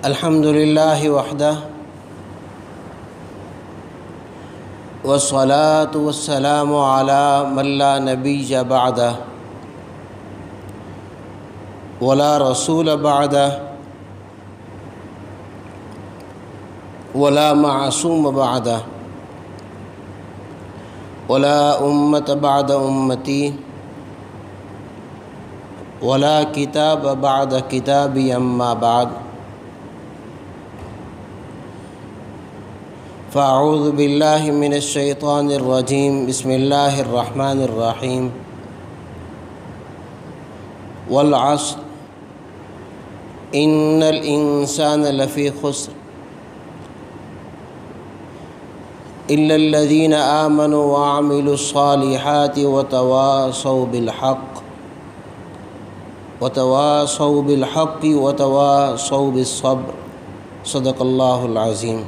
الحمد للہ وحدہ والصلاة والسلام علی من لا نبی بعدہ ولا رسول بعدہ ولا معصوم بعدہ ولا امت بعد امتی ولا کتاب بعد کتابی اما بعد فاعوذ باللہ من الشیطان الرجیم بسم اللہ الرحمن الرحیم والعصر ان الانسان لفی خسر الا الذین آمنوا وعملوا الصالحات وتواصوا بالحق وتواصوا بالصبر صدق اللہ العظیم۔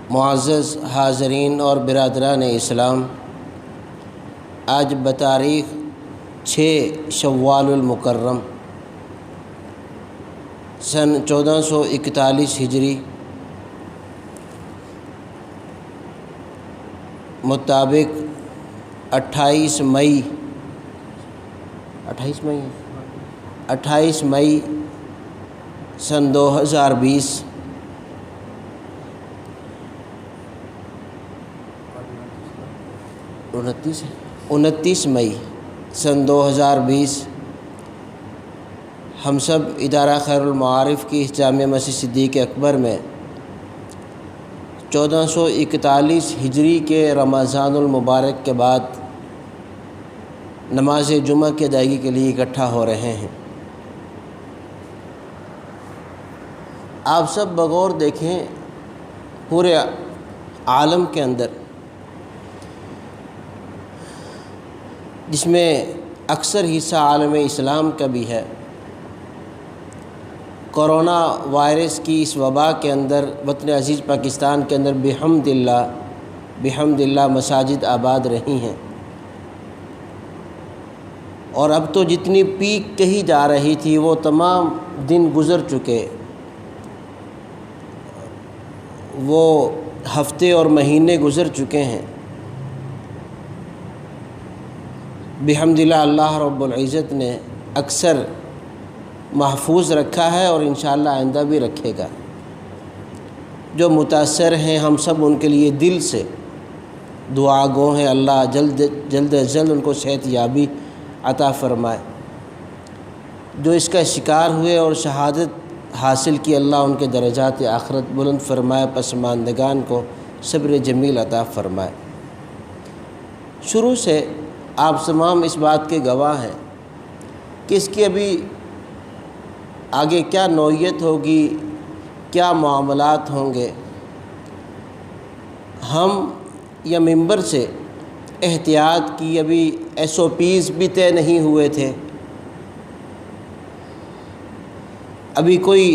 معزز حاضرین اور برادران اسلام، آج بتاریخ 6 شوال المکرم سن 1441 ہجری مطابق 28 مئی سن 2020 29 مئی سن 2020 ہم سب ادارہ خیر المعارف کی جامع مسجد صدیق اکبر میں 1441 ہجری کے رمضان المبارک کے بعد نماز جمعہ کی ادائیگی کے لیے اکٹھا ہو رہے ہیں۔ آپ سب بغور دیکھیں، پورے عالم کے اندر جس میں اکثر حصہ عالم اسلام کا بھی ہے، کرونا وائرس کی اس وبا کے اندر وطن عزیز پاکستان کے اندر بحمد اللہ مساجد آباد رہی ہیں، اور اب تو جتنی پیک کہی جا رہی تھی وہ تمام دن گزر چکے، وہ ہفتے اور مہینے گزر چکے ہیں۔ بحمد اللہ رب العزت نے اکثر محفوظ رکھا ہے اور انشاءاللہ آئندہ بھی رکھے گا۔ جو متاثر ہیں ہم سب ان کے لیے دل سے دعا گو ہیں، اللہ جلد از جلد ان کو صحت یابی عطا فرمائے۔ جو اس کا شکار ہوئے اور شہادت حاصل کی، اللہ ان کے درجات آخرت بلند فرمائے، پسماندگان کو صبر جمیل عطا فرمائے۔ شروع سے آپ تمام اس بات کے گواہ ہیں کہ اس کی ابھی آگے کیا نوعیت ہوگی، کیا معاملات ہوں گے۔ ہم یا ممبر سے احتیاط کی ابھی SOPs بھی طے نہیں ہوئے تھے، ابھی کوئی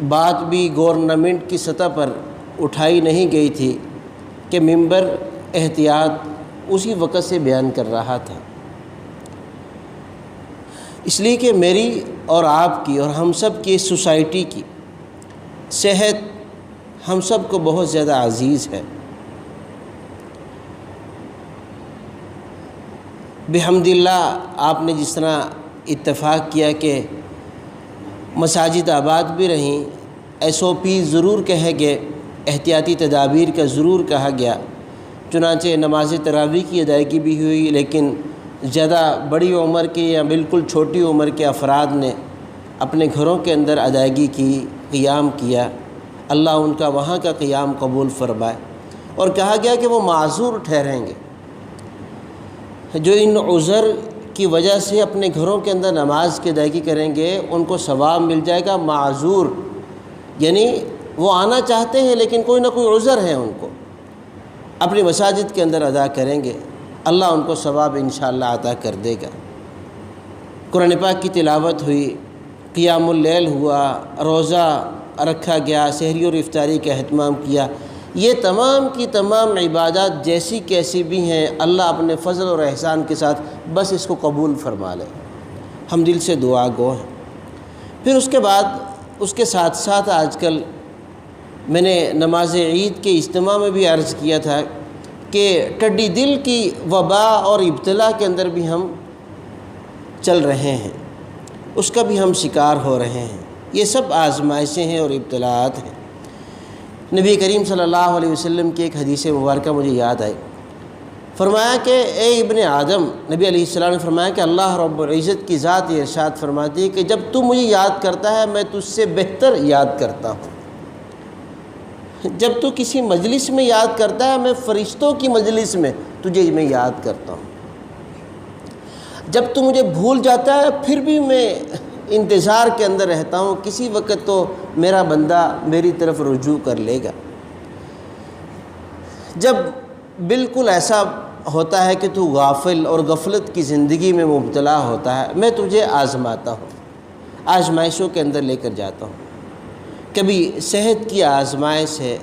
بات بھی گورنمنٹ کی سطح پر اٹھائی نہیں گئی تھی کہ ممبر احتیاط اسی وقت سے بیان کر رہا تھا، اس لیے کہ میری اور آپ کی اور ہم سب کی سوسائٹی کی صحت ہم سب کو بہت زیادہ عزیز ہے۔ بحمد اللہ آپ نے جس طرح اتفاق کیا کہ مساجد آباد بھی رہیں، SOP ضرور کہے گئے، احتیاطی تدابیر کا ضرور کہا گیا، چنانچہ نماز تراویح کی ادائیگی بھی ہوئی، لیکن زیادہ بڑی عمر کے یا بالکل چھوٹی عمر کے افراد نے اپنے گھروں کے اندر ادائیگی کی، قیام کیا، اللہ ان کا وہاں کا قیام قبول فرمائے۔ اور کہا گیا کہ وہ معذور ٹھہریں گے، جو ان عذر کی وجہ سے اپنے گھروں کے اندر نماز کی ادائیگی کریں گے ان کو ثواب مل جائے گا۔ معذور یعنی وہ آنا چاہتے ہیں لیکن کوئی نہ کوئی عذر ہے، ان کو اپنی مساجد کے اندر ادا کریں گے، اللہ ان کو ثواب انشاءاللہ عطا کر دے گا۔ قرآن پاک کی تلاوت ہوئی، قیام اللیل ہوا، روزہ رکھا گیا، سحری اور افطاری کا اہتمام کیا، یہ تمام کی تمام عبادات جیسی کیسی بھی ہیں اللہ اپنے فضل اور احسان کے ساتھ بس اس کو قبول فرما لے، ہم دل سے دعا گو ہیں۔ پھر اس کے بعد اس کے ساتھ ساتھ آج کل میں نے نماز عید کے اجتماع میں بھی عرض کیا تھا کہ ٹڈی دل کی وبا اور ابتلا کے اندر بھی ہم چل رہے ہیں، اس کا بھی ہم شکار ہو رہے ہیں۔ یہ سب آزمائشیں ہیں اور ابتلاءات ہیں۔ نبی کریم صلی اللہ علیہ وسلم کی ایک حدیث مبارکہ مجھے یاد آئی، فرمایا کہ اے ابن آدم، نبی علیہ السلام نے فرمایا کہ اللہ رب العزت کی ذات یہ ارشاد فرماتی ہے کہ جب تو مجھے یاد کرتا ہے میں تجھ سے بہتر یاد کرتا ہوں۔ جب تو کسی مجلس میں یاد کرتا ہے میں فرشتوں کی مجلس میں تجھے میں یاد کرتا ہوں۔ جب تو مجھے بھول جاتا ہے پھر بھی میں انتظار کے اندر رہتا ہوں، کسی وقت تو میرا بندہ میری طرف رجوع کر لے گا۔ جب بالکل ایسا ہوتا ہے کہ تو غافل اور غفلت کی زندگی میں مبتلا ہوتا ہے میں تجھے آزماتا ہوں، آزمائشوں کے اندر لے کر جاتا ہوں۔ کبھی صحت کی آزمائش ہے،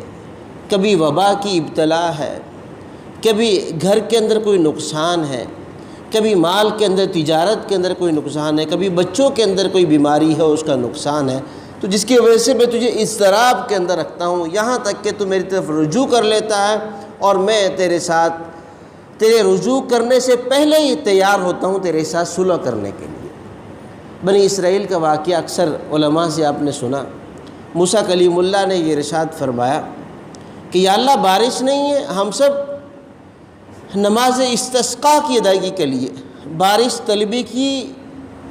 کبھی وبا کی ابتلا ہے، کبھی گھر کے اندر کوئی نقصان ہے، کبھی مال کے اندر تجارت کے اندر کوئی نقصان ہے، کبھی بچوں کے اندر کوئی بیماری ہے اس کا نقصان ہے، تو جس کی وجہ سے میں تجھے اضطراب کے اندر رکھتا ہوں، یہاں تک کہ تو میری طرف رجوع کر لیتا ہے اور میں تیرے ساتھ تیرے رجوع کرنے سے پہلے ہی تیار ہوتا ہوں تیرے ساتھ صلح کرنے کے لیے۔ بنی اسرائیل کا واقعہ اکثر علماء سے آپ نے سنا، موسیٰ کلیم اللہ نے یہ ارشاد فرمایا کہ یا اللہ بارش نہیں ہے، ہم سب نماز استسقاء کی ادائیگی کے لیے، بارش طلبی کی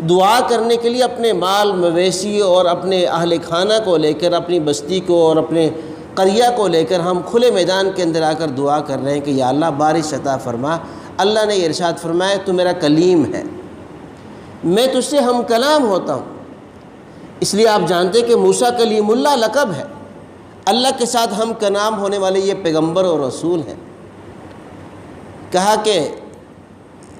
دعا کرنے کے لیے اپنے مال مویشی اور اپنے اہل خانہ کو لے کر، اپنی بستی کو اور اپنے قریہ کو لے کر ہم کھلے میدان کے اندر آ کر دعا کر رہے ہیں کہ یا اللہ بارش عطا فرما۔ اللہ نے یہ ارشاد فرمایا تو میرا کلیم ہے، میں تجھ سے ہم کلام ہوتا ہوں۔ اس لیے آپ جانتے کہ موسیٰ کلیم اللہ لقب ہے، اللہ کے ساتھ ہم کلام ہونے والے یہ پیغمبر اور رسول ہیں۔ کہا کہ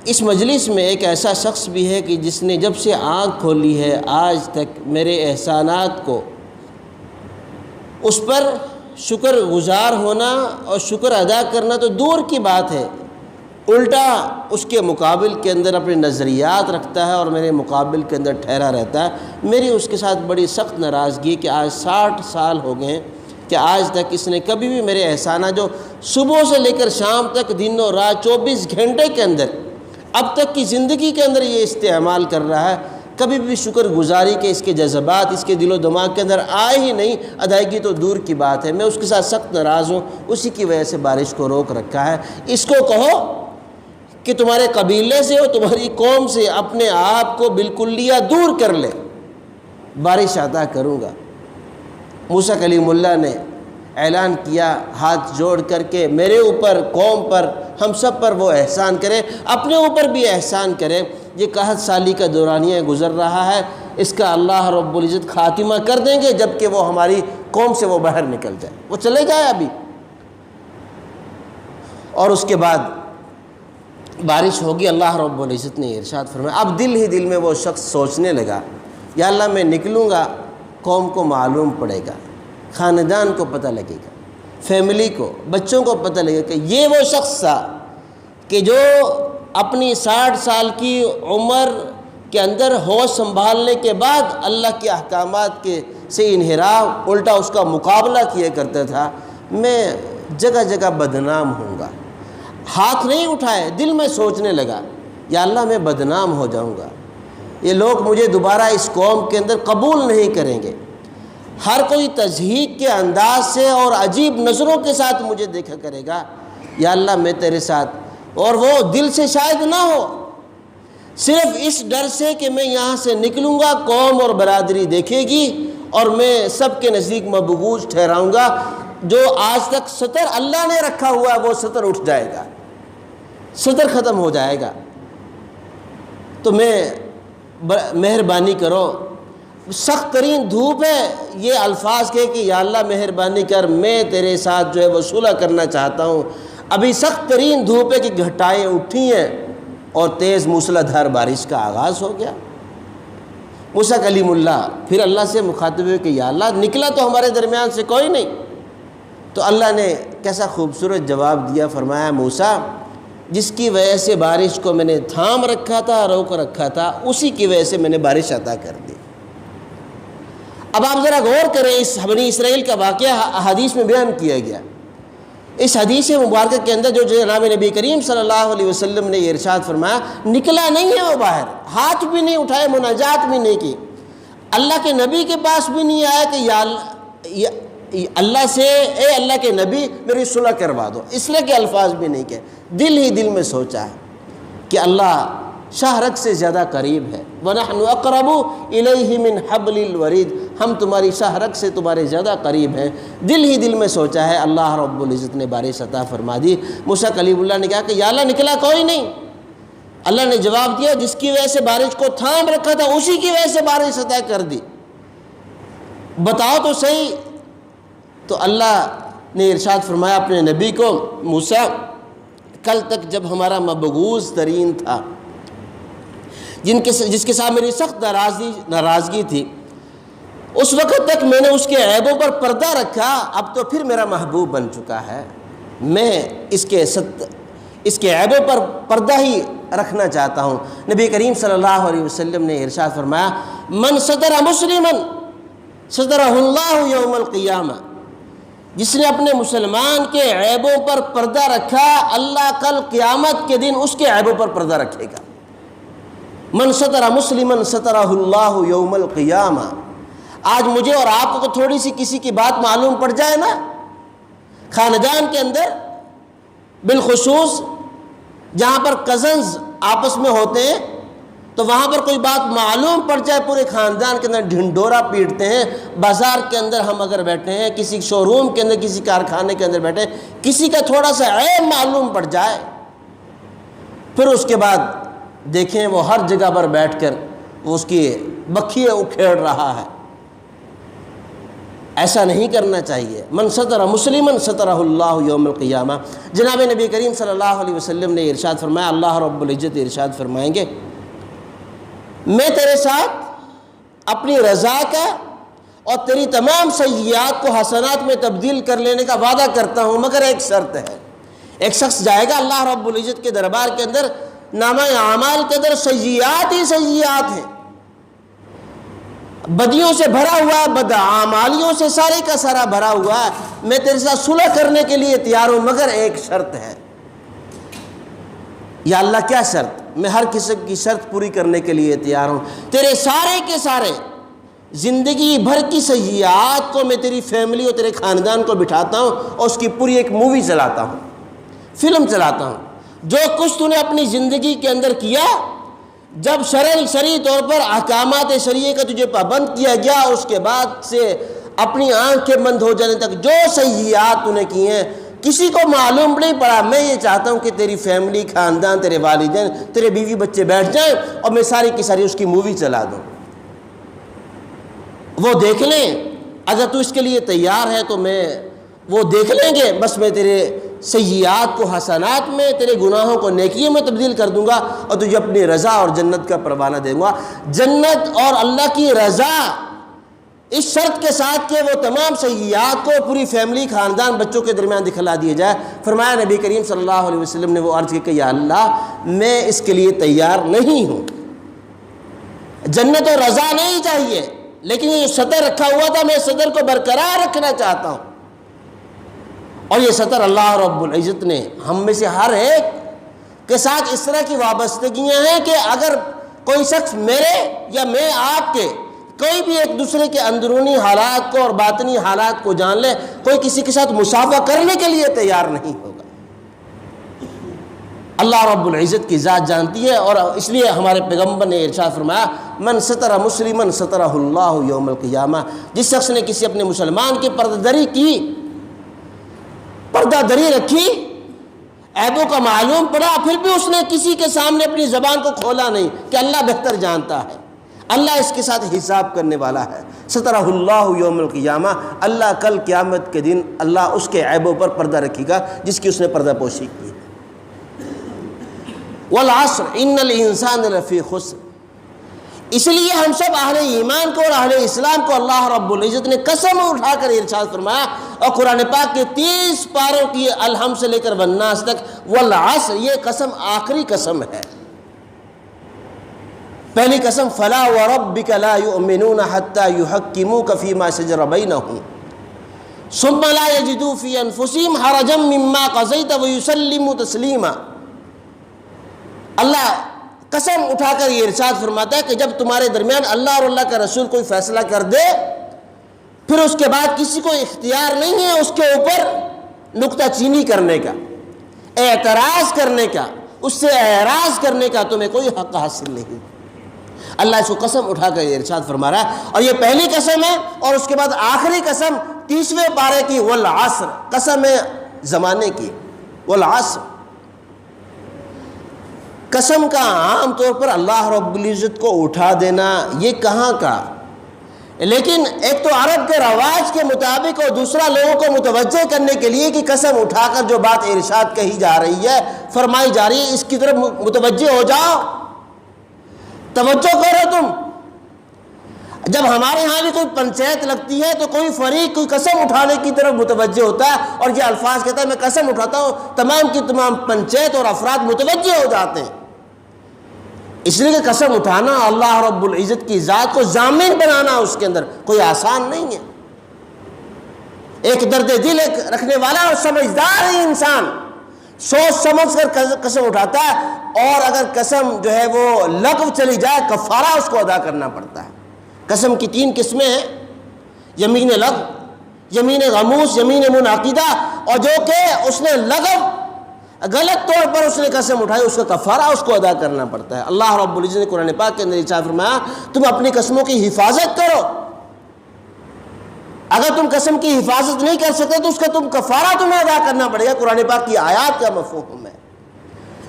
اس مجلس میں ایک ایسا شخص بھی ہے کہ جس نے جب سے آنکھ کھولی ہے آج تک میرے احسانات کو، اس پر شکر گزار ہونا اور شکر ادا کرنا تو دور کی بات ہے، الٹا اس کے مقابل کے اندر اپنے نظریات رکھتا ہے اور میرے مقابل کے اندر ٹھہرا رہتا ہے۔ میری اس کے ساتھ بڑی سخت ناراضگی کہ آج 60 سال ہو گئے ہیں کہ آج تک اس نے کبھی بھی میرے احسانات جو صبح سے لے کر شام تک دن و رات 24 گھنٹے کے اندر اب تک کی زندگی کے اندر یہ استعمال کر رہا ہے، کبھی بھی شکر گزاری کے اس کے جذبات اس کے دل و دماغ کے اندر آئے ہی نہیں، ادائیگی تو دور کی بات ہے۔ میں اس کے ساتھ سخت ناراض ہوں، اسی کی وجہ سے بارش کو روک رکھا ہے۔ اس کو کہو کہ تمہارے قبیلے سے اور تمہاری قوم سے اپنے آپ کو بالکلیہ دور کر لے، بارش عطا کروں گا۔ موسیٰ کلیم اللہ نے اعلان کیا ہاتھ جوڑ کر کے میرے اوپر، قوم پر، ہم سب پر وہ احسان کرے، اپنے اوپر بھی احسان کرے۔ یہ 61 سالی کا دورانیہ گزر رہا ہے، اس کا اللہ رب العزت خاتمہ کر دیں گے جب کہ وہ ہماری قوم سے وہ باہر نکل جائے، وہ چلے جائے ابھی۔ اور اس کے بعد بارش ہوگی، اللہ رب العزت نے ارشاد فرمایا۔ اب دل ہی دل میں وہ شخص سوچنے لگا یا اللہ میں نکلوں گا، قوم کو معلوم پڑے گا، خاندان کو پتہ لگے گا، فیملی کو، بچوں کو پتہ لگے گا کہ یہ وہ شخص تھا کہ جو اپنی 60 سال کی عمر کے اندر ہوش سنبھالنے کے بعد اللہ کے احکامات کے سے انحراف، الٹا اس کا مقابلہ کیا کرتا تھا۔ میں جگہ جگہ بدنام ہوں گا۔ ہاتھ نہیں اٹھائے، دل میں سوچنے لگا یا اللہ میں بدنام ہو جاؤں گا، یہ لوگ مجھے دوبارہ اس قوم کے اندر قبول نہیں کریں گے، ہر کوئی تضحیک کے انداز سے اور عجیب نظروں کے ساتھ مجھے دیکھا کرے گا، یا اللہ میں تیرے ساتھ۔ اور وہ دل سے شاید نہ ہو، صرف اس ڈر سے کہ میں یہاں سے نکلوں گا، قوم اور برادری دیکھے گی اور میں سب کے نزدیک مبغوض ٹھہراؤں گا۔ جو آج تک ستر اللہ نے رکھا ہوا ہے وہ ستر اٹھ جائے گا، ستر ختم ہو جائے گا۔ تو میں مہربانی کرو، سخت ترین دھوپ ہے، یہ الفاظ کہے کہ یا اللہ مہربانی کر، میں تیرے ساتھ جو ہے وہ صلح کرنا چاہتا ہوں۔ ابھی سخت ترین دھوپ ہے کہ گھٹائیں اٹھی ہیں اور تیز موسلادھار بارش کا آغاز ہو گیا۔ موسیٰ کلیم اللہ پھر اللہ سے مخاطب ہوئے کہ یا اللہ نکلا تو ہمارے درمیان سے کوئی نہیں، تو اللہ نے کیسا خوبصورت جواب دیا، فرمایا موسیٰ جس کی وجہ سے بارش کو میں نے تھام رکھا تھا، روک رکھا تھا، اسی کی وجہ سے میں نے بارش عطا کر دی۔ اب آپ ذرا غور کریں، اس بنی اسرائیل کا واقعہ حدیث میں بیان کیا گیا۔ اس حدیث مبارکہ کے اندر جو جناب نبی کریم صلی اللہ علیہ وسلم نے یہ ارشاد فرمایا، نکلا نہیں ہے وہ باہر، ہاتھ بھی نہیں اٹھائے، مناجات بھی نہیں کی، اللہ کے نبی کے پاس بھی نہیں آیا کہ یا اللہ سے اے اللہ کے نبی میری صلح کروا دو، اس لیے کہ الفاظ بھی نہیں کہے، دل ہی دل میں سوچا ہے کہ اللہ شاہ رگ سے زیادہ قریب ہے، وَنَحْنُ أَقْرَبُ إِلَيْهِ مِنْ حَبْلِ الْوَرِيدِ، ہم تمہاری شاہ رگ سے تمہارے زیادہ قریب ہیں، دل ہی دل میں سوچا ہے، اللہ رب العزت نے بارش عطا فرما دی۔ موسیٰ کلیم اللہ نے کہا کہ یا اللہ نکلا کوئی نہیں، اللہ نے جواب دیا جس کی وجہ سے بارش کو تھام رکھا تھا اسی کی وجہ سے بارش عطا کر دی، بتاؤ تو صحیح۔ تو اللہ نے ارشاد فرمایا اپنے نبی کو، موسیٰ کل تک جب ہمارا مبغوض ترین تھا، جس کے ساتھ میری سخت ناراضگی تھی، اس وقت تک میں نے اس کے عیبوں پر پردہ رکھا، اب تو پھر میرا محبوب بن چکا ہے، میں اس کے عیبوں پر پردہ ہی رکھنا چاہتا ہوں۔ نبی کریم صلی اللہ علیہ وسلم نے ارشاد فرمایا من ستر مسلما سترہ اللہ یوم القیامہ، جس نے اپنے مسلمان کے عیبوں پر پردہ رکھا، اللہ کل قیامت کے دن اس کے عیبوں پر پردہ رکھے گا۔ من ستر مسلما سترہ اللہ یوم القیامہ۔ آج مجھے اور آپ کو تھوڑی سی کسی کی بات معلوم پڑ جائے نا، خاندان کے اندر بالخصوص جہاں پر کزنز آپس میں ہوتے ہیں، تو وہاں پر کوئی بات معلوم پڑ جائے، پورے خاندان کے اندر ڈھنڈورا پیٹتے ہیں۔ بازار کے اندر ہم اگر بیٹھے ہیں، کسی شو روم کے اندر، کسی کارخانے کے اندر بیٹھے ہیں، کسی کا تھوڑا سا عیب معلوم پڑ جائے، پھر اس کے بعد دیکھیں وہ ہر جگہ پر بیٹھ کر وہ اس کی بکھیاں اکھیڑ رہا ہے۔ ایسا نہیں کرنا چاہیے۔ من ستر مسلما سترہ اللہ یوم القیامہ۔ جناب نبی کریم صلی اللہ علیہ وسلم نے ارشاد فرمایا، اللہ رب العزت ارشاد فرمائیں گے میں تیرے ساتھ اپنی رضا کا اور تیری تمام سیئات کو حسنات میں تبدیل کر لینے کا وعدہ کرتا ہوں، مگر ایک شرط ہے۔ ایک شخص جائے گا اللہ رب العزت کے دربار کے اندر، نامہ اعمال کے اندر سیئات ہی سیئات ہیں، بدیوں سے بھرا ہوا ہے، بدعمالیوں سے سارے کا سارا بھرا ہوا ہے، میں تیرے ساتھ صلح کرنے کے لیے تیار ہوں، مگر ایک شرط ہے۔ یا اللہ کیا شرط؟ میں ہر قسم کی شرط پوری کرنے کے لیے تیار ہوں، تیرے سارے کے سارے زندگی بھر کی سیئات کو میں تیری فیملی اور تیرے خاندان کو بٹھاتا ہوں اور اس کی پوری ایک مووی چلاتا ہوں، فلم چلاتا ہوں۔ جو کچھ تو نے اپنی زندگی کے اندر کیا، جب شرعی طور پر احکامات شریعہ کا تجھے پابند کیا گیا، اس کے بعد سے اپنی آنکھیں بند ہو جانے تک جو سیئات تو نے کی ہیں کسی کو معلوم نہیں پڑا، میں یہ چاہتا ہوں کہ تیری فیملی، خاندان، تیرے والدین، تیرے بیوی بچے بیٹھ جائیں اور میں ساری کی ساری اس کی مووی چلا دوں، وہ دیکھ لیں۔ اگر تو اس کے لیے تیار ہے تو وہ دیکھ لیں گے، بس میں تیرے سیئات کو حسنات میں، تیرے گناہوں کو نیکیوں میں تبدیل کر دوں گا اور تجھے اپنی رضا اور جنت کا پروانہ دوں گا۔ جنت اور اللہ کی رضا اس شرط کے ساتھ کہ وہ تمام سیئات کو پوری فیملی، خاندان، بچوں کے درمیان دکھلا دیے جائے۔ فرمایا نبی کریم صلی اللہ علیہ وسلم نے وہ عرض کی کہ یا اللہ میں اس کے لیے تیار نہیں ہوں، جنت اور رضا نہیں چاہیے، لیکن یہ سطر رکھا ہوا تھا میں سطر کو برقرار رکھنا چاہتا ہوں۔ اور یہ سطر اللہ رب العزت نے ہم میں سے ہر ایک کے ساتھ اس طرح کی وابستگیاں ہیں کہ اگر کوئی شخص میرے یا میں آپ کے کوئی بھی ایک دوسرے کے اندرونی حالات کو اور باطنی حالات کو جان لے، کوئی کسی کے ساتھ مصافحہ کرنے کے لیے تیار نہیں ہوگا۔ اللہ رب العزت کی ذات جانتی ہے، اور اس لیے ہمارے پیغمبر نے ارشاد فرمایا من ستر مسلما سترہ اللہ یوم القیامہ۔ جس شخص نے کسی اپنے مسلمان کی پردہ دری رکھی، عیبوں کا معلوم پڑا، پھر بھی اس نے کسی کے سامنے اپنی زبان کو کھولا نہیں کہ اللہ بہتر جانتا ہے، اللہ اس کے ساتھ حساب کرنے والا ہے، سترہ اللہ یوم القیامہ، اللہ کل قیامت کے دن اللہ اس کے عیبوں پر پردہ رکھے گا جس کی اس نے پردہ پوشی کی۔ والعصر ان الانسان لفی خسر، اس لیے ہم سب اہل ایمان کو اور اہل اسلام کو اللہ رب العزت نے قسم اٹھا کر ارشاد فرمایا، اور قرآن پاک کے 30 پاروں کی الحمد سے لے کر والناس تک والعصر، یہ قسم آخری قسم ہے۔ پہلی قسم فلا وربک لا یؤمنون حتی یحکموک فیما شجر بینہم ثم لا یجدوا فی انفسہم حرجا مما قضیت ویسلموا تسلیما۔ اللہ قسم اٹھا کر یہ ارشاد فرماتا ہے کہ جب تمہارے درمیان اللہ اور اللہ کا رسول کوئی فیصلہ کر دے، پھر اس کے بعد کسی کو اختیار نہیں ہے اس کے اوپر نکتہ چینی کرنے کا، اعتراض کرنے کا، اس سے اعراض کرنے کا تمہیں کوئی حق حاصل نہیں۔ اللہ اس کو قسم اٹھا کر یہ ارشاد فرما رہا ہے، اور یہ پہلی قسم ہے، اور اس کے بعد آخری قسم 30ویں پارے کی والعصر، قسم ہے زمانے کی، والعصر۔ قسم کا عام طور پر اللہ رب العزت کو اٹھا دینا یہ کہاں کا، لیکن ایک تو عرب کے رواج کے مطابق اور دوسرا لوگوں کو متوجہ کرنے کے لیے کہ قسم اٹھا کر جو بات ارشاد کہی جا رہی ہے، فرمائی جا رہی ہے، اس کی طرف متوجہ ہو جاؤ، توجہ کرو تم۔ جب ہمارے ہاں بھی کوئی پنچایت لگتی ہے تو کوئی فریق کوئی قسم اٹھانے کی طرف متوجہ ہوتا ہے اور یہ الفاظ کہتا ہے میں قسم اٹھاتا ہوں، تمام کی تمام پنچایت اور افراد متوجہ ہو جاتے ہیں۔ اس لیے کہ قسم اٹھانا اللہ رب العزت کی ذات کو ضامن بنانا اس کے اندر کوئی آسان نہیں ہے۔ ایک درد دل رکھنے والا اور سمجھدار انسان سوچ سمجھ کر قسم اٹھاتا ہے، اور اگر قسم جو ہے وہ لغو چلی جائے کفارہ اس کو ادا کرنا پڑتا ہے۔ قسم کی 3 قسمیں ہیں، یمین لغو، یمین غموس، یمین منعقدہ، اور جو کہ اس نے لغو غلط طور پر اس نے قسم اٹھائی اس کا کفارہ اس کو ادا کرنا پڑتا ہے۔ اللہ رب العزت نے قرآن پاک کے اندر ارشاد فرمایا تم اپنی قسموں کی حفاظت کرو، اگر تم قسم کی حفاظت نہیں کر سکتے تو اس کا کفارہ تمہیں ادا کرنا پڑے گا۔ قرآن پاک کی آیات کا مفہوم ہے،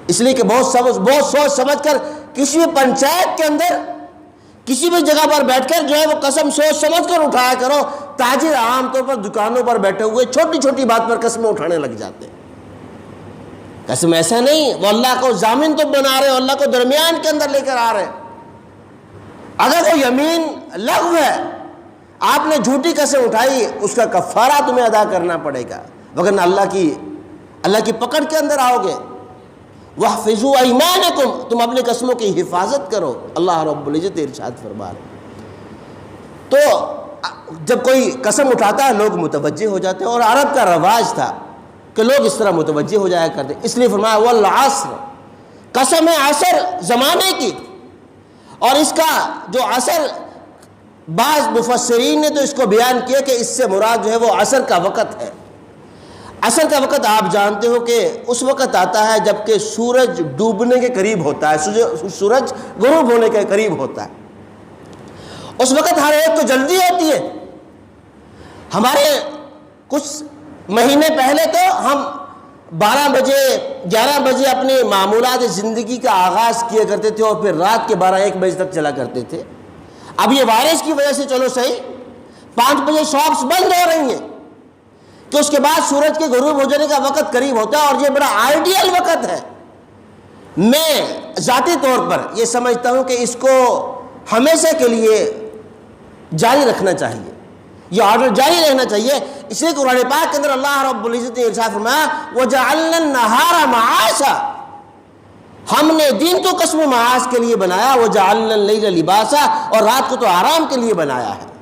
اس لیے کہ بہت سوچ سمجھ کر کسی بھی پنچایت کے اندر کسی بھی جگہ پر بیٹھ کر جو ہے وہ قسم سوچ سمجھ کر اٹھایا کرو۔ تاجر عام طور پر دکانوں پر بیٹھے ہوئے چھوٹی چھوٹی بات پر قسمیں اٹھانے لگ جاتے ہیں۔ قسم ایسا نہیں، وہ اللہ کو ضامن تو بنا رہے، اللہ کو درمیان کے اندر لے کر آ رہے۔ اگر وہ یمین لغو ہے، آپ نے جھوٹی قسم اٹھائی، اس کا کفارہ تمہیں ادا کرنا پڑے گا، وگرنہ اللہ کی پکڑ کے اندر آؤ گے۔ وَاحْفِظُوا أَيْمَانَكُمْ، تم اپنے قسموں کی حفاظت کرو، اللہ رب العزت ارشاد فرما رہے۔ تو جب کوئی قسم اٹھاتا ہے لوگ متوجہ ہو جاتے ہیں، اور عرب کا رواج تھا کہ لوگ اس طرح متوجہ ہو جایا کرتے، اس لیے فرمایا والعصر، قسم ہے عصر زمانے کی۔ اور اس کا جو عصر، بعض مفسرین نے تو اس کو بیان کیا کہ اس سے مراد جو ہے وہ عصر کا وقت ہے۔ عصر کا وقت آپ جانتے ہو کہ اس وقت آتا ہے جب کہ سورج ڈوبنے کے قریب ہوتا ہے، سورج غروب ہونے کے قریب ہوتا ہے۔ اس وقت ہر ایک کو جلدی ہوتی ہے۔ ہمارے کچھ مہینے پہلے تو ہم 12 بجے 11 بجے اپنے معمولات زندگی کا آغاز کیا کرتے تھے، اور پھر رات کے 12-1 بجے تک چلا کرتے تھے۔ اب یہ وائرس کی وجہ سے چلو صحیح 5 بجے شاپس بند ہو رہی ہیں کہ اس کے بعد سورج کے غروب ہو جانے کا وقت قریب ہوتا ہے، اور یہ بڑا آئیڈیل وقت ہے۔ میں ذاتی طور پر یہ سمجھتا ہوں کہ اس کو ہمیشہ کے لیے جاری رکھنا چاہیے، یہ آرڈر جاری رہنا چاہیے۔ اس لیے قرآن پاک کے اندر اللہ رب العزت نے ارشاد فرمایا وَجَعَلْنَا النَّهَارَ مَعَاشًا، ہم نے دن کو قسم معاش کے لیے بنایا، وَجَعَلْنَا اللَّيْلَ لِبَاسًا، اور رات کو تو آرام کے لیے بنایا ہے۔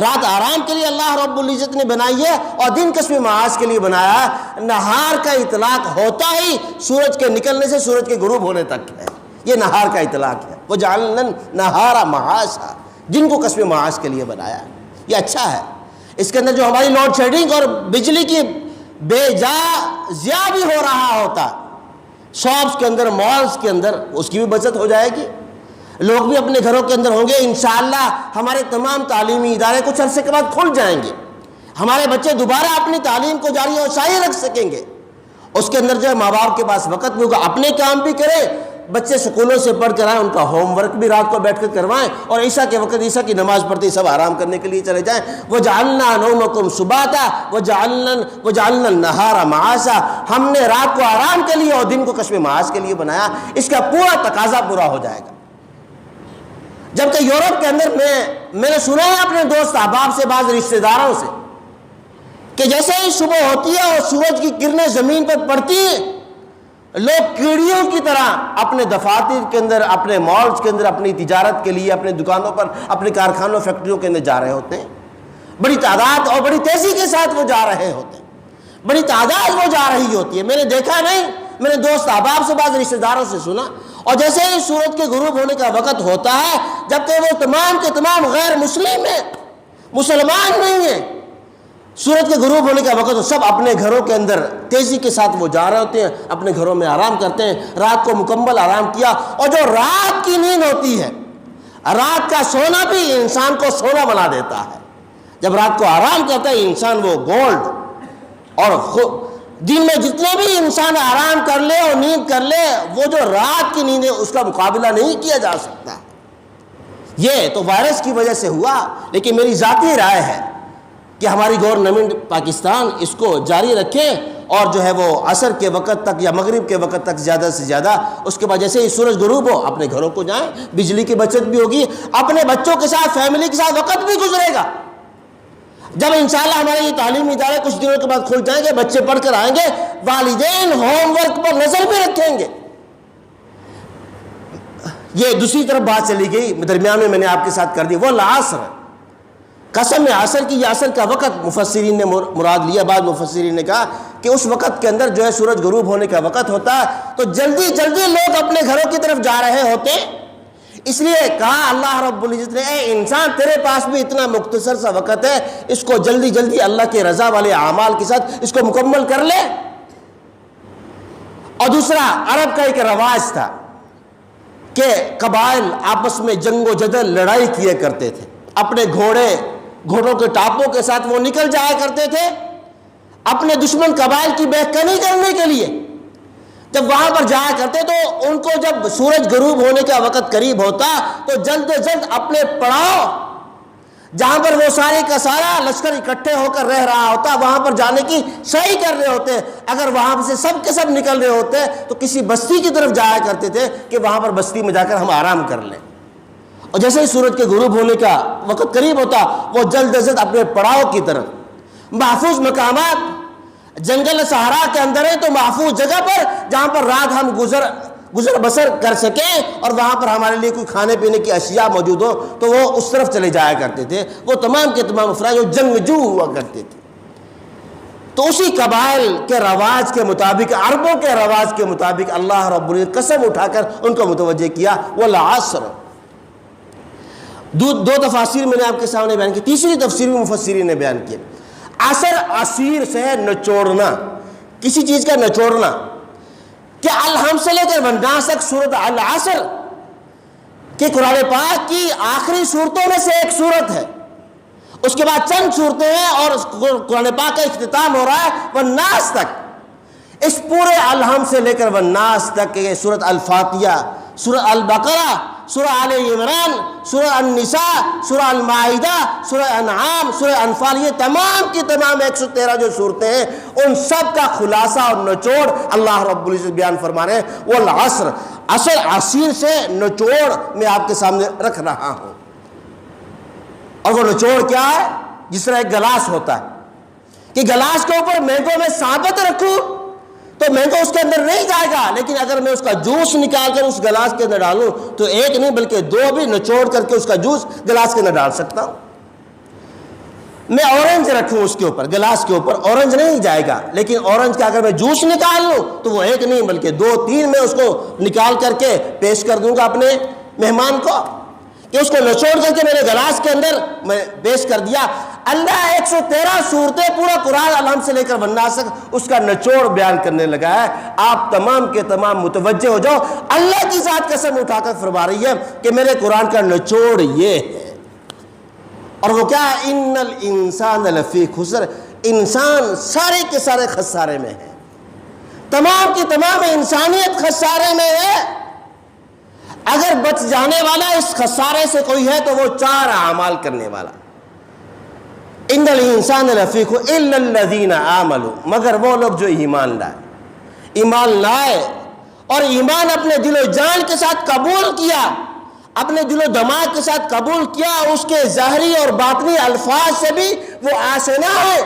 رات آرام کے لیے اللہ رب العزت نے بنائی ہے، اور دن قسم معاش کے لیے بنایا ہے۔ نہار کا اطلاق ہوتا ہی سورج کے نکلنے سے سورج کے غروب ہونے تک ہے، یہ نہار کا اطلاق ہے۔ وَجَعَلْنَا النَّهَارَ مَعَاشًا، دن کو قسم معاش کے لیے بنایا ہے، یہ اچھا ہے۔ اس کے اندر جو ہماری لوڈ شیڈنگ اور بجلی کی بے جا ضیاع بھی ہو رہا ہوتا شاپس کے اندر، مالز کے اندر، اس کی بھی بچت ہو جائے گی، لوگ بھی اپنے گھروں کے اندر ہوں گے۔ انشاءاللہ ہمارے تمام تعلیمی ادارے کچھ عرصے کے بعد کھل جائیں گے، ہمارے بچے دوبارہ اپنی تعلیم کو جاری و ساری رکھ سکیں گے۔ اس کے اندر جو ہے ماں باپ کے پاس وقت بھی ہوگا، اپنے کام بھی کریں، بچے سکولوں سے پڑھ کر آئیں، ان کا ہوم ورک بھی رات کو بیٹھ کر کروائیں، اور عشاء کے وقت عشاء کی نماز پڑھتے سب آرام کرنے کے لیے چلے جائیں۔ وَجَعَلْنَا نَوْمَكُمْ سُبَاتًا وَجَعَلْنَا النَّهَارَ مَعَاشًا، ہم نے رات کو آرام کے لیے اور دن کو قسم معاش کے لیے بنایا۔ اس کا پورا تقاضا پورا ہو جائے گا۔ جبکہ یورپ کے اندر میں نے سنا ہے اپنے دوست احباب سے، بعض رشتہ داروں سے، کہ جیسے ہی صبح ہوتی ہے اور سورج کی کرنیں زمین پر پڑتی ہیں، لوگ کیڑیوں کی طرح اپنے دفاتر کے اندر، اپنے مالز کے اندر، اپنی تجارت کے لیے، اپنے دکانوں پر، اپنے کارخانوں، فیکٹریوں کے اندر جا رہے ہوتے ہیں۔ بڑی تعداد اور بڑی تیزی کے ساتھ وہ جا رہے ہوتے ہیں، بڑی تعداد وہ جا رہی ہوتی ہے۔ میں نے دیکھا نہیں، میں نے دوست احباب سے، بعض رشتہ داروں سے سنا، اور جیسے ہی سورج کے غروب ہونے کا وقت ہوتا ہے، جبکہ وہ تمام کے تمام غیر مسلم ہیں، مسلمان نہیں ہیں، سورج کے غروب ہونے کا وقت ہو، سب اپنے گھروں کے اندر تیزی کے ساتھ وہ جا رہے ہوتے ہیں، اپنے گھروں میں آرام کرتے ہیں۔ رات کو مکمل آرام کیا، اور جو رات کی نیند ہوتی ہے، رات کا سونا بھی انسان کو سونا بنا دیتا ہے۔ جب رات کو آرام کرتا ہے انسان، وہ گولڈ، اور دن میں جتنے بھی انسان آرام کر لے اور نیند کر لے، وہ جو رات کی نیند ہے اس کا مقابلہ نہیں کیا جا سکتا۔ یہ تو وائرس کی وجہ سے ہوا، لیکن میری ذاتی رائے ہے کہ ہماری گورنمنٹ پاکستان اس کو جاری رکھے، اور جو ہے وہ عصر کے وقت تک یا مغرب کے وقت تک زیادہ سے زیادہ، اس کے بعد جیسے ہی سورج غروب ہو اپنے گھروں کو جائیں، بجلی کی بچت بھی ہوگی، اپنے بچوں کے ساتھ، فیملی کے ساتھ وقت بھی گزرے گا۔ جب انشاءاللہ ہمارے یہ تعلیمی ادارے کچھ دنوں کے بعد کھل جائیں گے، بچے پڑھ کر آئیں گے، والدین ہوم ورک پر نظر بھی رکھیں گے۔ یہ دوسری طرف بات چلی گئی، درمیان میں نے آپ کے ساتھ کر دی، وہ العصر، قسم عصر کی، یہ عصر کا وقت مفسرین نے مراد لیا۔ بعض مفسرین نے کہا کہ اس وقت کے اندر جو ہے سورج غروب ہونے کا وقت ہوتا ہے، تو جلدی جلدی لوگ اپنے گھروں کی طرف جا رہے ہوتے، اس لیے کہا اللہ رب العزت نے، اے انسان تیرے پاس بھی اتنا مختصر سا وقت ہے، اس کو جلدی جلدی اللہ کے رضا والے اعمال کے ساتھ اس کو مکمل کر لے۔ اور دوسرا، عرب کا ایک رواج تھا کہ قبائل آپس میں جنگ و جدل، لڑائی کیا کرتے تھے، اپنے گھوڑوں کے ٹاپوں کے ساتھ وہ نکل جایا کرتے تھے اپنے دشمن قبائل کی بے کنی کرنے کے لیے۔ جب وہاں پر جایا کرتے تو ان کو جب سورج غروب ہونے کا وقت قریب ہوتا تو جلد جلد اپنے پڑاؤ، جہاں پر وہ سارے کا سارا لشکر اکٹھے ہو کر رہ رہا ہوتا، وہاں پر جانے کی صحیح کر رہے ہوتے۔ اگر وہاں سے سب کے سب نکل رہے ہوتے تو کسی بستی کی طرف جایا کرتے تھے کہ وہاں پر بستی میں جا کر ہم آرام کر لیں۔ اور جیسے ہی سورج کے غروب ہونے کا وقت قریب ہوتا، وہ جلد جلد اپنے پڑاؤ کی طرف، محفوظ مقامات، جنگل صحرا کے اندر ہے تو محفوظ جگہ پر جہاں پر رات ہم گزر بسر کر سکیں، اور وہاں پر ہمارے لیے کوئی کھانے پینے کی اشیاء موجود ہو تو وہ اس طرف چلے جایا کرتے تھے۔ وہ تمام کے تمام افراد جو جنگجو ہوا کرتے تھے، تو اسی قبائل کے رواج کے مطابق، عربوں کے رواج کے مطابق اللہ رب العزت قسم اٹھا کر ان کو متوجہ کیا، والعصر۔ دو تفاسیر میں نے آپ کے سامنے بیان کی، تیسری تفسیر بھی مفسرین نے بیان کی۔ عصر، عصیر سے نچوڑنا، کسی چیز کا نچوڑنا، کہ الحم سے لے کر والناس تک سورۃ العصر کہ قرآن پاک کی آخری صورتوں میں سے ایک صورت ہے، اس کے بعد چند صورتیں ہیں اور قرآن پاک کا اختتام ہو رہا ہے والناس تک۔ اس پورے الحم سے لے کر والناس تک، یہ سورۃ الفاتحہ، سورہ البقرہ، سورہ آل عمران، سورہ النساء، سورہ المائدہ، سورہ انعام، سورہ انفال، یہ تمام کی تمام 113 جو صورتیں ہیں، ان سب کا خلاصہ اور نچوڑ اللہ رب العزت بیان فرما رہے ہیں، والعصر، عصر، عصیر سے نچوڑ میں آپ کے سامنے رکھ رہا ہوں۔ اور وہ نچوڑ کیا ہے؟ جس طرح ایک گلاس ہوتا ہے کہ گلاس کے اوپر مینگو میں ثابت رکھوں تو مینگو اس کے اندر نہیں جائے گا، لیکن اگر میں اس کا جوس نکال کر اس گلاس کے اندر ڈالوں تو ایک نہیں بلکہ دو بھی نچوڑ کر کے اس کا جوس گلاس کے اندر ڈال سکتا ہوں۔ میں اورنج رکھوں اس کے اوپر، گلاس کے اوپر، اورنج نہیں جائے گا، لیکن اورنج کا اگر میں جوس نکال لوں تو وہ ایک نہیں بلکہ دو تین میں اس کو نکال کر کے پیش کر دوں گا اپنے مہمان کو، کہ اس کو نچوڑ کر کے میرے گلاس کے اندر میں پیش کر دیا۔ اللہ 113 صورتیں پورا قرآن الحم سے لے کر والناس تک اس کا نچوڑ بیان کرنے لگا ہے۔ آپ تمام کے تمام متوجہ ہو جاؤ، اللہ کی ذات قسم اٹھا کر فرما رہی ہے کہ میرے قرآن کا نچوڑ یہ ہے۔ اور وہ کیا ہے؟ ان الانسان لفی خسر، انسان سارے کے سارے خسارے میں ہے، تمام کی تمام انسانیت خسارے میں ہے۔ اگر بچ جانے والا اس خسارے سے کوئی ہے تو وہ 4 اعمال کرنے والا، ان الانسان لفی خسر الا الذین آمنوا، مگر وہ لوگ جو ایمان لائے اور ایمان اپنے دل و جان کے ساتھ قبول کیا، اپنے دل و دماغ کے ساتھ قبول کیا، اس کے ظاہری اور باطنی الفاظ سے بھی وہ آشنا ہے،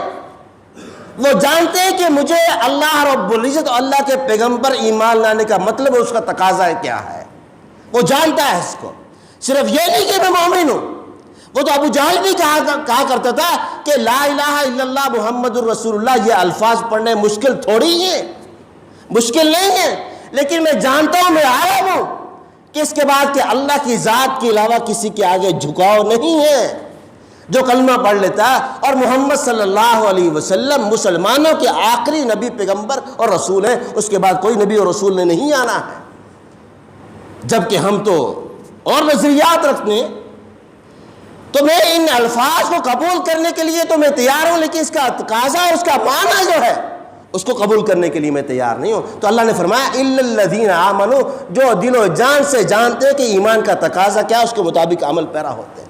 وہ جانتے ہیں کہ مجھے اللہ رب العزت اور اللہ کے پیغمبر ایمان لانے کا مطلب اس کا تقاضا کیا ہے، وہ جانتا ہے اس کو۔ صرف یہ نہیں کہ میں مومن ہوں، وہ تو ابو جہل بھی کہا کرتا تھا کہ لا الہ الا اللہ محمد الرسول اللہ، یہ الفاظ پڑھنے مشکل تھوڑی ہیں، مشکل نہیں ہے، لیکن میں جانتا ہوں، میں عالم ہوں کہ اس کے بعد کہ اللہ کی ذات کے علاوہ کسی کے آگے جھکاؤ نہیں ہے۔ جو کلمہ پڑھ لیتا اور محمد صلی اللہ علیہ وسلم مسلمانوں کے آخری نبی پیغمبر اور رسول ہیں، اس کے بعد کوئی نبی اور رسول نے نہیں آنا ہے۔ جبکہ ہم تو اور نظریات رکھتے ہیں، تو میں ان الفاظ کو قبول کرنے کے لیے تو میں تیار ہوں، لیکن اس کا تقاضا، اس کا معنی جو ہے اس کو قبول کرنے کے لیے میں تیار نہیں ہوں۔ تو اللہ نے فرمایا الا الذین آمنوا، جو دل و جان سے جانتے ہیں کہ ایمان کا تقاضا کیا، اس کے مطابق عمل پیرا ہوتے ہیں۔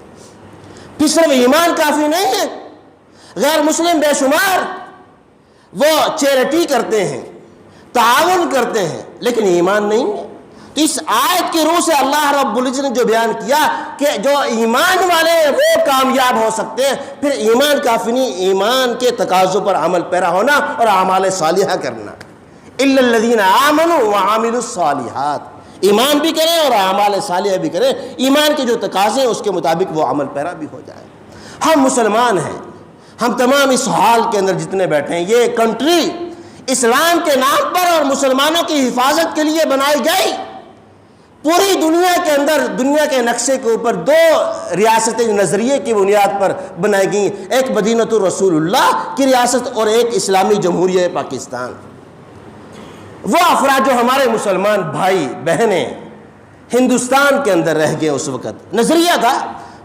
پھر صرف ایمان کافی نہیں ہے، غیر مسلم بے شمار وہ چیریٹی کرتے ہیں، تعاون کرتے ہیں، لیکن ایمان نہیں ہے۔ تو اس آیت کی روح سے اللہ رب العزت نے جو بیان کیا کہ جو ایمان والے ہیں وہ کامیاب ہو سکتے ہیں، پھر ایمان کافی نہیں، ایمان کے تقاضوں پر عمل پیرا ہونا اور اعمال صالحہ کرنا۔ الا الذین آمنوا وعملوا الصالحات، ایمان بھی کریں اور اعمال صالحہ بھی کریں، ایمان کے جو تقاضے ہیں اس کے مطابق وہ عمل پیرا بھی ہو جائے۔ ہم مسلمان ہیں، ہم تمام اس حال کے اندر جتنے بیٹھے ہیں، یہ کنٹری اسلام کے نام پر اور مسلمانوں کی حفاظت کے لیے بنائی گئی۔ پوری دنیا کے اندر، دنیا کے نقشے کے اوپر دو ریاستیں نظریے کی بنیاد پر بنائی گئی، ایک مدینۃ الرسول اللہ کی ریاست اور ایک اسلامی جمہوریہ پاکستان۔ وہ افراد جو ہمارے مسلمان بھائی بہنیں ہندوستان کے اندر رہ گئے، اس وقت نظریہ تھا،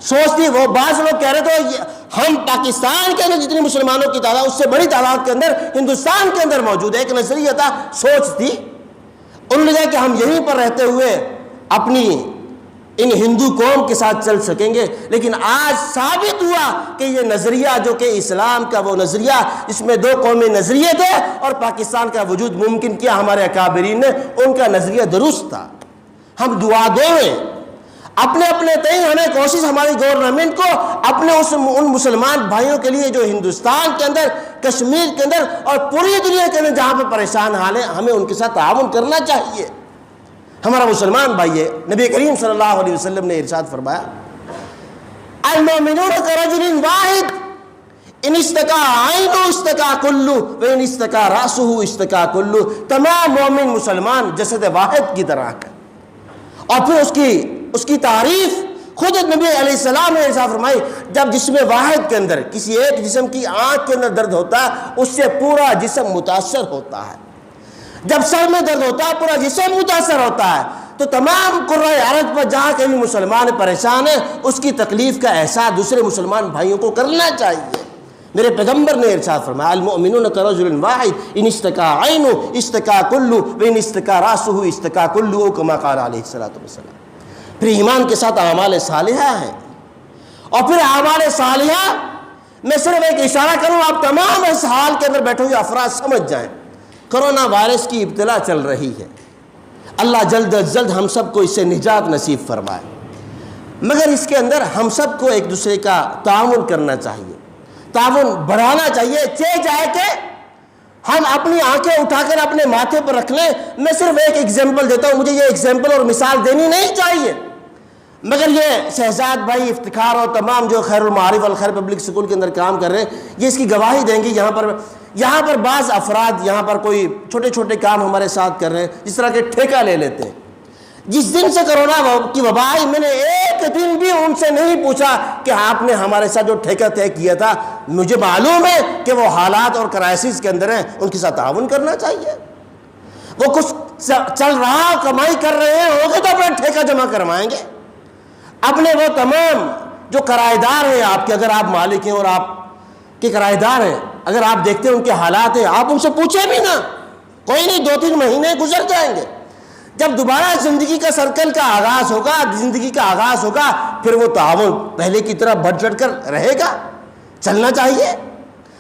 سوچ تھی، وہ بعض لوگ کہہ رہے تھے ہم پاکستان کے اندر جتنی مسلمانوں کی تعداد اس سے بڑی تعداد کے اندر ہندوستان کے اندر موجود ہے، ایک نظریہ تھا، سوچ تھی۔ انہوں نے کہا کہ ہم یہیں پر رہتے ہوئے اپنی ان ہندو قوم کے ساتھ چل سکیں گے، لیکن آج ثابت ہوا کہ یہ نظریہ جو کہ اسلام کا وہ نظریہ جس میں دو قومی نظریے تھے اور پاکستان کا وجود ممکن کیا ہمارے اکابرین نے، ان کا نظریہ درست تھا۔ ہم دعا دیں اپنے اپنے تئیں، ہمیں کوشش ہماری گورنمنٹ کو اپنے ان مسلمان بھائیوں کے لیے جو ہندوستان کے اندر، کشمیر کے اندر اور پوری دنیا کے اندر جہاں پہ پریشان حال ہیں، ہمیں ان کے ساتھ تعاون کرنا چاہیے۔ ہمارا مسلمان بھائی ہے، نبی کریم صلی اللہ علیہ وسلم نے ارشاد فرمایا المؤمنون کرجل واحد ان استقا عینہ استقا کلہ وان استقا رأسہ استقا کلہ، تمام مومن مسلمان جسد واحد کی طرح ہے۔ اور پھر اس کی تعریف خود نبی علیہ السلام نے ارشاد فرمائی، جب جسم واحد کے اندر کسی ایک جسم کی آنکھ کے اندر درد ہوتا ہے، اس سے پورا جسم متاثر ہوتا ہے۔ جب سر میں درد ہوتا ہے، پورا جسم متاثر ہوتا ہے۔ تو تمام قرۂ عرب پر جہاں کہیں مسلمان پریشان ہیں، اس کی تکلیف کا احساس دوسرے مسلمان بھائیوں کو کرنا چاہیے۔ میرے پیغمبر نے ارشاد فرمایا المؤمنون کرجل واحد ان استقا عینہ استقا کلہ وان استقا رأسہ استقا کلہ، کما قال علیہ الصلوۃ والسلام۔ پھر ایمان کے ساتھ اعمال صالحہ ہیں، اور پھر اعمال صالحہ میں صرف ایک اشارہ کروں، آپ تمام اس حال کے اندر بیٹھے ہوئے افراد سمجھ جائیں، کرونا وائرس کی ابتلا چل رہی ہے، اللہ جلد از جلد ہم سب کو اس سے نجات نصیب فرمائے، مگر اس کے اندر ہم سب کو ایک دوسرے کا تعاون کرنا چاہیے، تعاون بڑھانا چاہیے، چاہے کہ ہم اپنی آنکھیں اٹھا کر اپنے ماتھے پر رکھ لیں۔ میں صرف ایک ایگزامپل دیتا ہوں، مجھے یہ ایگزامپل اور مثال دینی نہیں چاہیے، مگر یہ شہزاد بھائی افتخار اور تمام جو خیر المعارف الخیر پبلک اسکول کے اندر کام کر رہے ہیں، یہ اس کی گواہی دیں گے۔ یہاں پر بعض افراد یہاں پر کوئی چھوٹے چھوٹے کام ہمارے ساتھ کر رہے ہیں، جس طرح کے ٹھیکہ لے لیتے ہیں۔ جس دن سے کرونا کی وبا آئی، میں نے ایک دن بھی ان سے نہیں پوچھا کہ آپ نے ہمارے ساتھ جو ٹھیکہ طے کیا تھا، مجھے معلوم ہے کہ وہ حالات اور کرائسس کے اندر ہیں، ان کے ساتھ تعاون کرنا چاہیے۔ وہ کچھ چل رہا کمائی کر رہے ہیں، ہوگے تو اپنا ٹھیکہ جمع کروائیں گے۔ اپنے وہ تمام جو کرایہ دار ہیں آپ کے، اگر آپ مالک ہیں اور آپ کے کرایہ دار ہیں، اگر آپ دیکھتے ہیں ان کے حالات ہیں، آپ ان سے پوچھیں بھی نہ، کوئی نہیں، 2-3 مہینے گزر جائیں گے۔ جب دوبارہ زندگی کا سرکل کا آغاز ہوگا، زندگی کا آغاز ہوگا، پھر وہ تعاون پہلے کی طرح بڑھ چڑھ کر رہے گا، چلنا چاہیے۔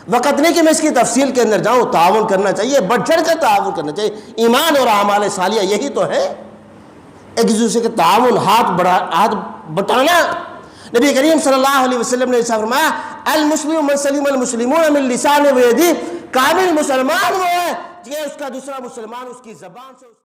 وقت نہیں کہ میں اس کی تفصیل کے اندر جاؤں، تعاون کرنا چاہیے، بڑھ چڑھ کر تعاون کرنا چاہیے۔ ایمان اور اعمال صالحہ یہی تو ہے۔ ایک دوسرے کے تعاون، ہاتھ بٹانا. نبی کریم صلی اللہ علیہ وسلم نے فرمایا المسلم من سلم المسلمون من لسانہ و یدہ، کامل مسلمان وہ ہے کہ اس کا دوسرا مسلمان اس کی زبان سے